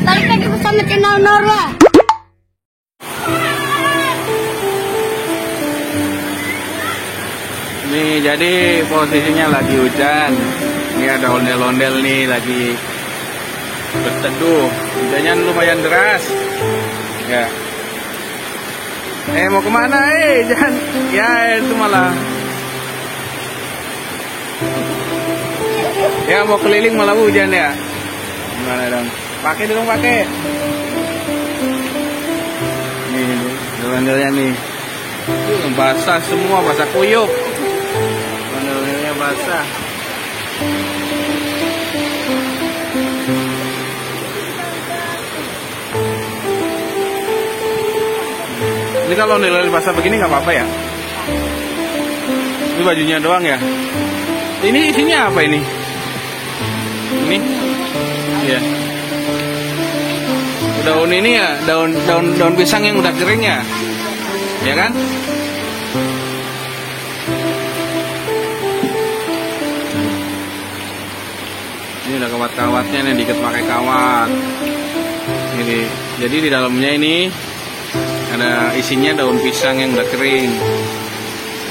balik lagi bersama channel Norwa. Nih, jadi posisinya lagi hujan. Ini ada ondel-ondel nih lagi berteduh. Hujannya lumayan deras. Ya. Mau kemana? Jangan. Ya, itu malah. Ya, mau keliling malah hujan ya. Gimana dong? Pakai dong, pakai. Nih, ondel-ondelnya nih. Basah semua, basah kuyup. Ondel-ondelnya basah. Ini kalau ondel-ondel basah begini nggak apa-apa ya? Ini bajunya doang ya? Ini isinya apa ini? Ini? Iya. Daun ini ya, daun pisang yang udah kering ya? Ya kan? Ini udah kawat-kawatnya nih, diikat pakai kawat. Ini. Jadi di dalamnya ini ada isinya daun pisang yang udah kering.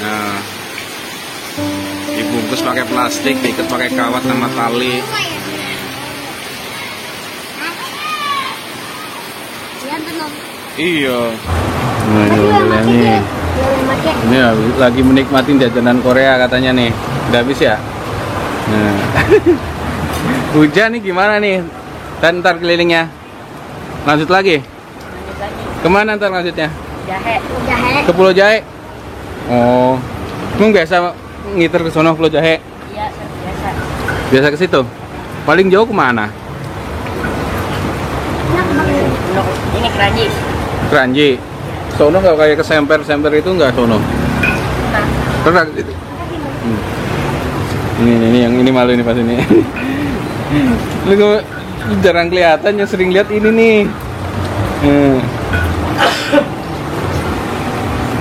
Nah, dibungkus pakai plastik, diikat pakai kawat sama tali. Iya. Nah, ini lagi menikmati jajanan Korea katanya nih. Udah habis ya? Nah. Hujan nih gimana nih? Dan ntar kelilingnya. Lanjut lagi? Kemana ntar lanjutnya? Jahe. Ke Pulau Jahe? Oh. Emang biasa ngiter ke sono Pulau Jahe? Iya, biasa. Biasa ke situ? Paling jauh kemana? Ini Keranji. Keranji. Sono nggak kayak ke Semper itu nggak sono? Nah. Pernah ke situ? Ini yang ini malu ini pas ini. Lu jarang kelihatan, yang sering lihat ini nih.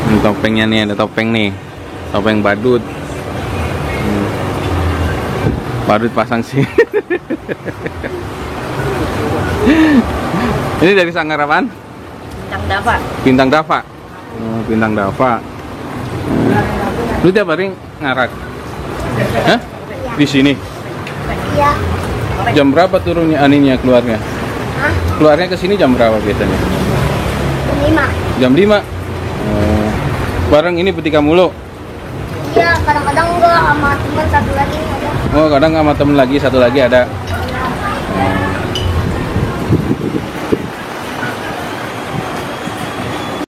Ini topengnya nih, ada topeng nih. Topeng badut. Badut pasang sih. Ini dari Sanggar apaan? Bintang Dava. Bintang Dava. Oh, Bintang Dava. Lu tiap hari ngarak? Hah? Di sini? Iya. Jam berapa turunnya aninya keluarnya? Hah? Keluarnya ke sini jam berapa biasanya? Jam 5. Oh. Bareng ini betika mulu? Iya, kadang-kadang enggak sama teman satu lagi ada. Oh, kadang sama temen lagi, satu lagi ada.